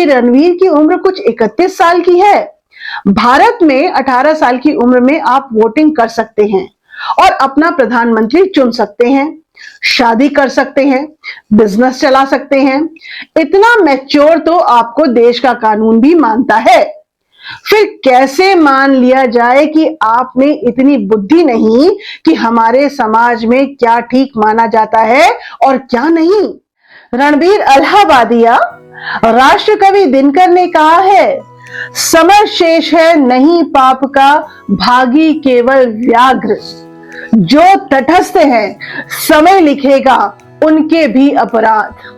रणवीर की उम्र कुछ 31 साल की है। भारत में 18 साल की उम्र में आप वोटिंग कर सकते हैं और अपना प्रधानमंत्री चुन सकते हैं, शादी कर सकते हैं, बिजनेस चला सकते हैं। इतना मैच्योर तो आपको देश का कानून भी मानता है। फिर कैसे मान लिया जाए कि आप में इतनी बुद्धि नहीं कि हमारे समाज में क्या ठीक माना जाता है और क्या नहीं। रणबीर अलाहाबादिया, राष्ट्र कवि दिनकर ने कहा है, समर शेष है नहीं पाप का, भागी केवल व्याघ्र। जो तटस्थ है समय लिखेगा उनके भी अपराध।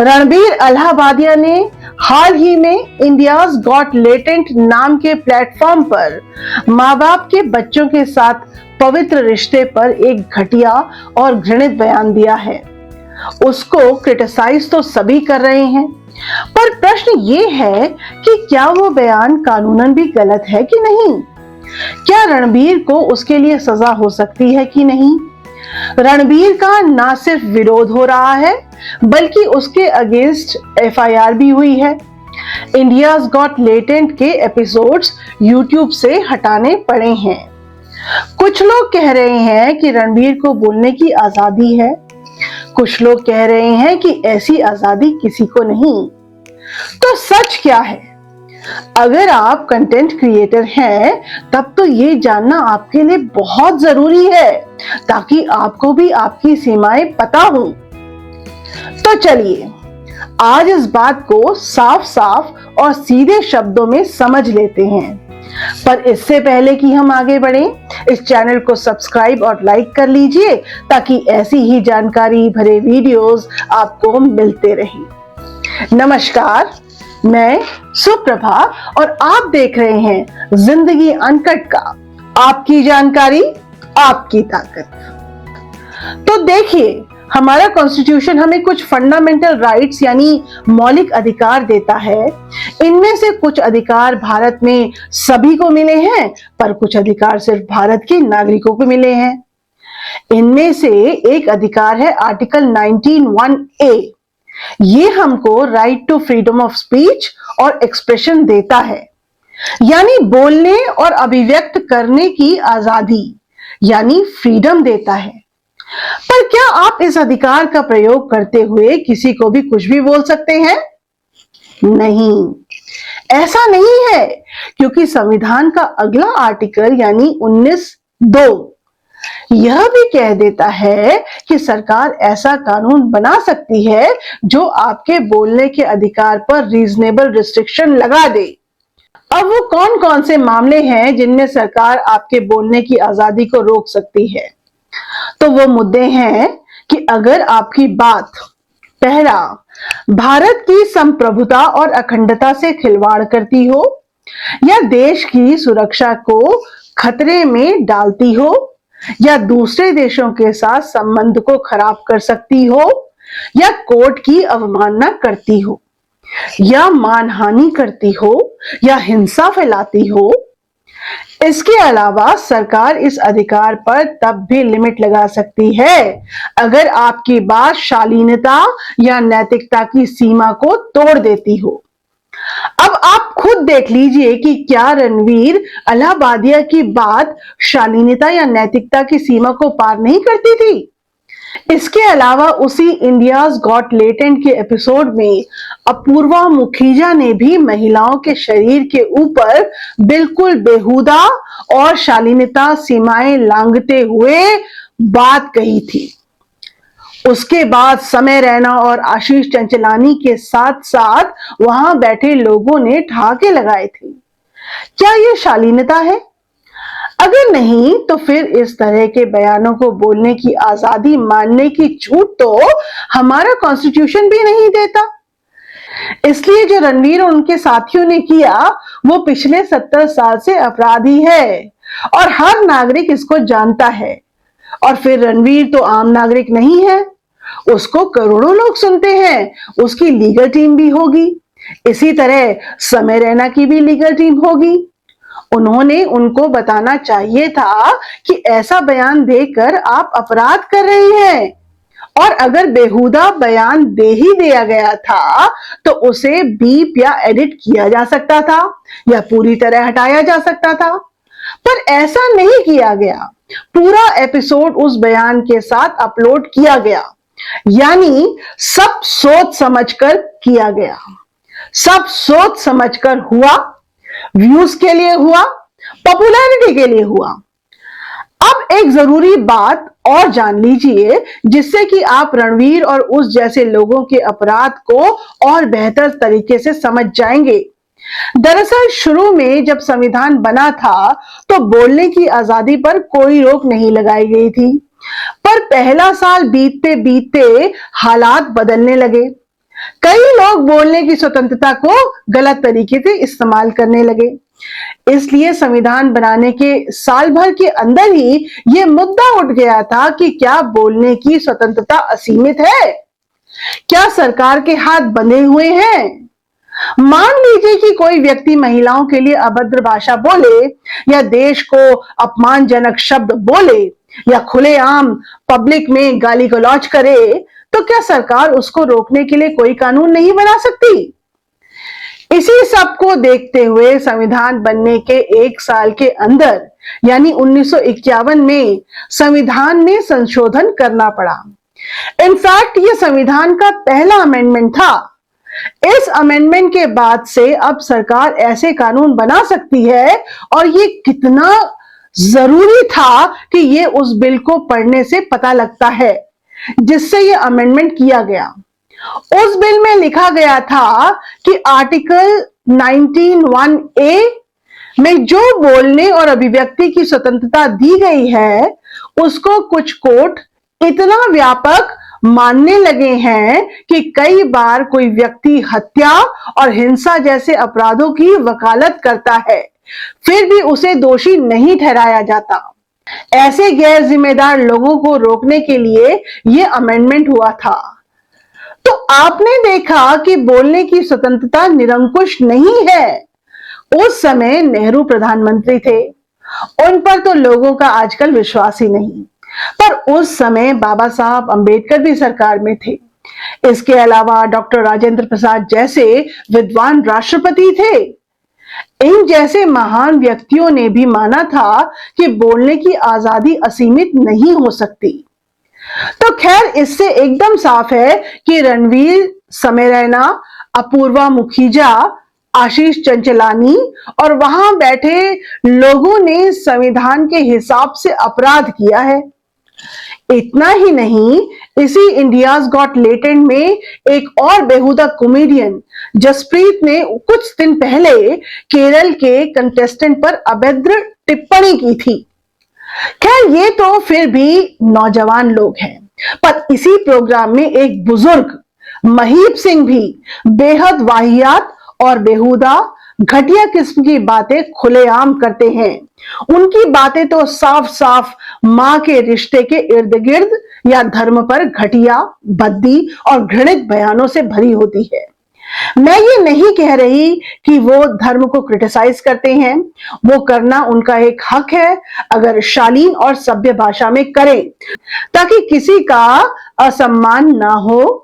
रणबीर अलाहाबादिया ने हाल ही में इंडियाज गॉट लेटेंट नाम के प्लेटफॉर्म पर माँ बाप के बच्चों के साथ पवित्र रिश्ते पर एक घटिया और घृणित बयान दिया है। उसको क्रिटिसाइज तो सभी कर रहे हैं, पर प्रश्न ये है कि क्या वो बयान कानूनन भी गलत है कि नहीं? क्या रणबीर को उसके लिए सजा हो सकती है कि नहीं? रणबीर का ना सिर्फ विरोध हो रहा है बल्कि उसके अगेंस्ट एफआईआर भी हुई है। इंडियाज गॉट लेटेंट के एपिसोड्स यूट्यूब से हटाने पड़े हैं। कुछ लोग कह रहे हैं कि रणबीर को बोलने की आजादी है, कुछ लोग कह रहे हैं कि ऐसी आजादी किसी को नहीं। तो सच क्या है? अगर आप कंटेंट क्रिएटर हैं तब तो ये जानना आपके लिए बहुत जरूरी है ताकि आपको भी आपकी सीमाएं पता हो। तो चलिए आज इस बात को साफ साफ और सीधे शब्दों में समझ लेते हैं। पर इससे पहले कि हम आगे बढ़ें, इस चैनल को सब्सक्राइब और लाइक कर लीजिए ताकि ऐसी ही जानकारी भरे वीडियोस आपको मिलते रहें। नमस्कार, मैं सुप्रभा और आप देख रहे हैं जिंदगी अनकट का, आपकी जानकारी आपकी ताकत। तो देखिए, हमारा कॉन्स्टिट्यूशन हमें कुछ फंडामेंटल राइट्स यानी मौलिक अधिकार देता है। इनमें से कुछ अधिकार भारत में सभी को मिले हैं, पर कुछ अधिकार सिर्फ भारत के नागरिकों को मिले हैं। इनमें से एक अधिकार है आर्टिकल 19(1)(a। ये हमको right to freedom of speech और एक्सप्रेशन देता है, यानी बोलने और अभिव्यक्त करने की आजादी यानी फ्रीडम देता है। पर क्या आप इस अधिकार का प्रयोग करते हुए किसी को भी कुछ भी बोल सकते हैं? नहीं, ऐसा नहीं है, क्योंकि संविधान का अगला आर्टिकल यानी 19(2) यह भी कह देता है कि सरकार ऐसा कानून बना सकती है जो आपके बोलने के अधिकार पर रीजनेबल रिस्ट्रिक्शन लगा दे। अब वो कौन कौन से मामले हैं जिनमें सरकार आपके बोलने की आजादी को रोक सकती है? तो वो मुद्दे हैं कि अगर आपकी बात, पहला, भारत की संप्रभुता और अखंडता से खिलवाड़ करती हो, या देश की सुरक्षा को खतरे में डालती हो, या दूसरे देशों के साथ संबंध को खराब कर सकती हो, या कोर्ट की अवमानना करती हो, या मानहानि करती हो, या हिंसा फैलाती हो। इसके अलावा सरकार इस अधिकार पर तब भी लिमिट लगा सकती है अगर आपकी बात शालीनता या नैतिकता की सीमा को तोड़ देती हो। अब आप खुद देख लीजिए कि क्या रणवीर अलाहाबादिया की बात शालीनता या नैतिकता की सीमा को पार नहीं करती थी। इसके अलावा उसी इंडियाज गॉट लेटेंट के एपिसोड में अपूर्वा मुखीजा ने भी महिलाओं के शरीर के ऊपर बिल्कुल बेहुदा और शालीनता सीमाएं लांघते हुए बात कही थी। उसके बाद समय रैना और आशीष चंचलानी के साथ साथ वहां बैठे लोगों ने ठहाके लगाए थे। क्या यह शालीनता है? अगर नहीं तो फिर इस तरह के बयानों को बोलने की आजादी मानने की छूट तो हमारा कॉन्स्टिट्यूशन भी नहीं देता। इसलिए जो रणवीर और उनके साथियों ने किया वो पिछले 70 साल से अपराधी है और हर नागरिक इसको जानता है। और फिर रणवीर तो आम नागरिक नहीं है, उसको करोड़ों लोग सुनते हैं, उसकी लीगल टीम भी होगी। इसी तरह समय रैना की भी लीगल टीम होगी। उन्होंने उनको बताना चाहिए था कि ऐसा बयान देकर आप अपराध कर रहे हैं और अगर बेहुदा बयान दे ही दिया गया था तो उसे बीप या एडिट किया जा सकता था या पूरी तरह हटाया जा सकता था, पर ऐसा नहीं किया गया। पूरा एपिसोड उस बयान के साथ अपलोड किया गया, यानी सब सोच समझकर किया गया, सब सोच समझकर हुआ, व्यूज के लिए हुआ, पॉपुलैरिटी के लिए हुआ। अब एक जरूरी बात और जान लीजिए, जिससे कि आप रणवीर और उस जैसे लोगों के अपराध को और बेहतर तरीके से समझ जाएंगे। दरअसल शुरू में जब संविधान बना था तो बोलने की आजादी पर कोई रोक नहीं लगाई गई थी, पर पहला साल बीतते बीतते हालात बदलने लगे। कई लोग बोलने की स्वतंत्रता को गलत तरीके से इस्तेमाल करने लगे। इसलिए संविधान बनाने के साल भर के अंदर ही यह मुद्दा उठ गया था कि क्या बोलने की स्वतंत्रता असीमित है? क्या सरकार के हाथ बंधे हुए हैं? मान लीजिए कि कोई व्यक्ति महिलाओं के लिए अभद्र भाषा बोले या देश को अपमानजनक शब्द बोले या खुलेआम पब्लिक में गाली गलौज करे, तो क्या सरकार उसको रोकने के लिए कोई कानून नहीं बना सकती? इसी सब को देखते हुए संविधान बनने के एक साल के अंदर यानी 1951 में संविधान में संशोधन करना पड़ा। इनफैक्ट ये संविधान का पहला अमेंडमेंट था। इस अमेंडमेंट के बाद से अब सरकार ऐसे कानून बना सकती है, और ये कितना जरूरी था कि ये उस बिल को पढ़ने से पता लगता है जिससे ये अमेंडमेंट किया गया। उस बिल में लिखा गया था कि आर्टिकल 19(1)(a) में जो बोलने और अभिव्यक्ति की स्वतंत्रता दी गई है उसको कुछ कोर्ट इतना व्यापक मानने लगे हैं कि कई बार कोई व्यक्ति हत्या और हिंसा जैसे अपराधों की वकालत करता है, फिर भी उसे दोषी नहीं ठहराया जाता। ऐसे गैर जिम्मेदार लोगों को रोकने के लिए यह अमेंडमेंट हुआ था। तो आपने देखा कि बोलने की स्वतंत्रता निरंकुश नहीं है। उस समय नेहरू प्रधानमंत्री थे, उन पर तो लोगों का आजकल विश्वास ही नहीं, पर उस समय बाबा साहब अंबेडकर भी सरकार में थे। इसके अलावा डॉक्टर राजेंद्र प्रसाद जैसे विद्वान राष्ट्रपति थे। इन जैसे महान व्यक्तियों ने भी माना था कि बोलने की आजादी असीमित नहीं हो सकती। तो खैर, इससे एकदम साफ है कि रणवीर, समय रैना, अपूर्वा मुखीजा, आशीष चंचलानी और वहां बैठे लोगों ने संविधान के हिसाब से अपराध किया है। इतना ही नहीं, इसी इंडियाज गॉट लेटेंट में एक और बेहुदा कॉमेडियन जसप्रीत ने कुछ दिन पहले केरल के कंटेस्टेंट पर अभद्र टिप्पणी की थी। खैर, ये तो फिर भी नौजवान लोग हैं, पर इसी प्रोग्राम में एक बुजुर्ग महीप सिंह भी बेहद वाहियात और बेहुदा घटिया किस्म की बातें खुलेआम करते हैं। उनकी बातें तो साफ साफ मां के रिश्ते के इर्द गिर्द या धर्म पर घटिया, भद्दी और घृणित बयानों से भरी होती है। मैं ये नहीं कह रही कि वो धर्म को क्रिटिसाइज करते हैं, वो करना उनका एक हक है, अगर शालीन और सभ्य भाषा में करें, ताकि किसी का असम्मान ना हो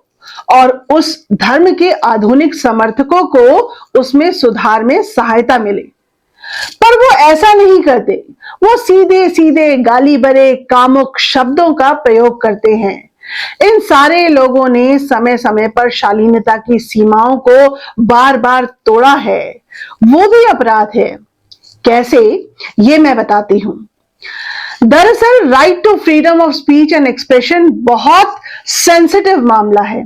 और उस धर्म के आधुनिक समर्थकों को उसमें सुधार में सहायता मिले। पर वो ऐसा नहीं करते, वो सीधे सीधे गाली भरे कामुक शब्दों का प्रयोग करते हैं। इन सारे लोगों ने समय समय पर शालीनता की सीमाओं को बार बार तोड़ा है, वो भी अपराध है। कैसे, ये मैं बताती हूं। दरअसल right to freedom of speech and expression बहुत सेंसिटिव मामला है।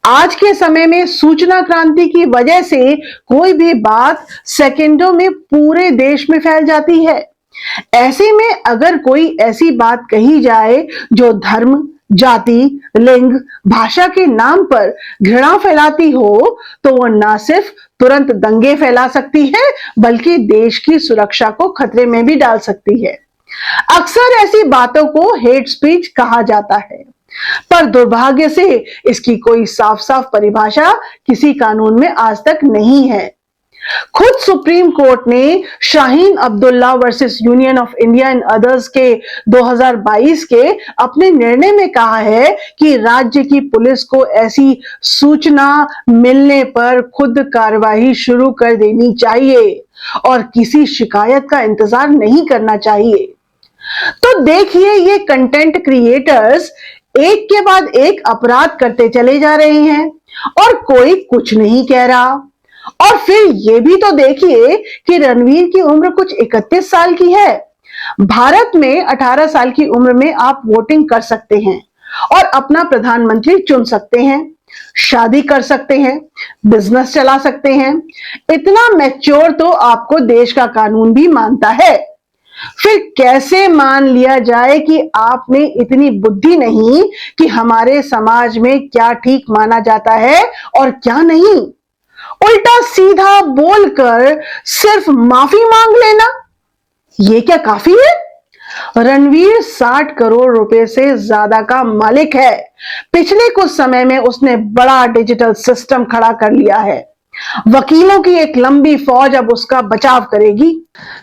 आज के समय में सूचना क्रांति की वजह से कोई भी बात सेकंडों में पूरे देश में फैल जाती है। ऐसे में अगर कोई ऐसी बात कही जाए जो धर्म, जाति, लिंग, भाषा के नाम पर घृणा फैलाती हो, तो वो ना सिर्फ तुरंत दंगे फैला सकती है, बल्कि देश की सुरक्षा को खतरे में भी डाल सकती है। अक्सर ऐसी बातों को हेट स्पीच कहा जाता है, पर दुर्भाग्य से इसकी कोई साफ साफ परिभाषा किसी कानून में आज तक नहीं है। खुद सुप्रीम कोर्ट ने Shaheen Abdullah versus union of India and others के 2022 के अपने निर्णय में कहा है कि राज्य की पुलिस को ऐसी सूचना मिलने पर खुद कार्रवाई शुरू कर देनी चाहिए और किसी शिकायत का इंतजार नहीं करना चाहिए। तो देखिए, ये कंटेंट क्रिएटर्स एक के बाद एक अपराध करते चले जा रहे हैं और कोई कुछ नहीं कह रहा। और फिर ये भी तो देखिए कि रणवीर की उम्र कुछ 31 साल की है। भारत में 18 साल की उम्र में आप वोटिंग कर सकते हैं और अपना प्रधानमंत्री चुन सकते हैं, शादी कर सकते हैं, बिजनेस चला सकते हैं। इतना मैच्योर तो आपको देश का कानून भी मानता है। फिर कैसे मान लिया जाए कि आप में इतनी बुद्धि नहीं कि हमारे समाज में क्या ठीक माना जाता है और क्या नहीं। उल्टा सीधा बोलकर सिर्फ माफी मांग लेना, ये क्या काफी है? रणवीर 60 करोड़ रुपए से ज्यादा का मालिक है। पिछले कुछ समय में उसने बड़ा डिजिटल सिस्टम खड़ा कर लिया है। वकीलों की एक लंबी फौज अब उसका बचाव करेगी।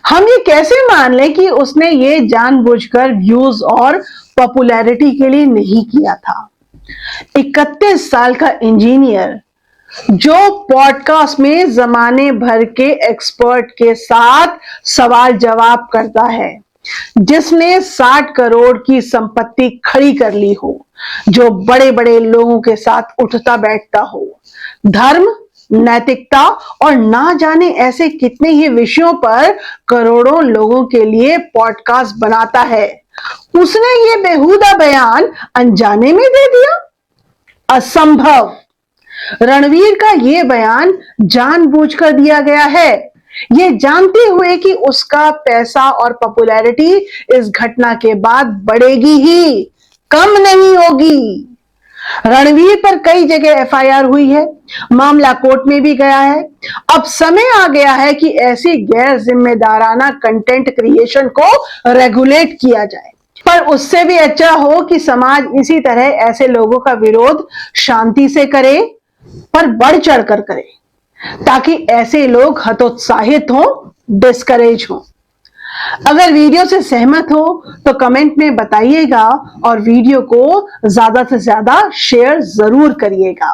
हम ये कैसे मान लें कि उसने ये जानबूझकर व्यूज और पॉपुलैरिटी के लिए नहीं किया था? 31 साल का इंजीनियर जो पॉडकास्ट में जमाने भर के एक्सपर्ट के साथ सवाल जवाब करता है, जिसने 60 करोड़ की संपत्ति खड़ी कर ली हो, जो बड़े बड़े लोगों के साथ उठता बैठता हो, धर्म, नैतिकता और ना जाने ऐसे कितने ही विषयों पर करोड़ों लोगों के लिए पॉडकास्ट बनाता है, उसने ये बेहुदा बयान अनजाने में दे दिया? असंभव। रणवीर का ये बयान जानबूझकर दिया गया है, ये जानते हुए कि उसका पैसा और पॉपुलैरिटी इस घटना के बाद बढ़ेगी ही, कम नहीं होगी। रणवीर पर कई जगह एफआईआर हुई है, मामला कोर्ट में भी गया है। अब समय आ गया है कि ऐसी गैर जिम्मेदाराना कंटेंट क्रिएशन को रेगुलेट किया जाए, पर उससे भी अच्छा हो कि समाज इसी तरह ऐसे लोगों का विरोध शांति से करे, पर बढ़ चढ़कर करे, ताकि ऐसे लोग हतोत्साहित हो, डिस्करेज हो। अगर वीडियो से सहमत हो तो कमेंट में बताइएगा और वीडियो को ज्यादा से ज्यादा शेयर जरूर करिएगा।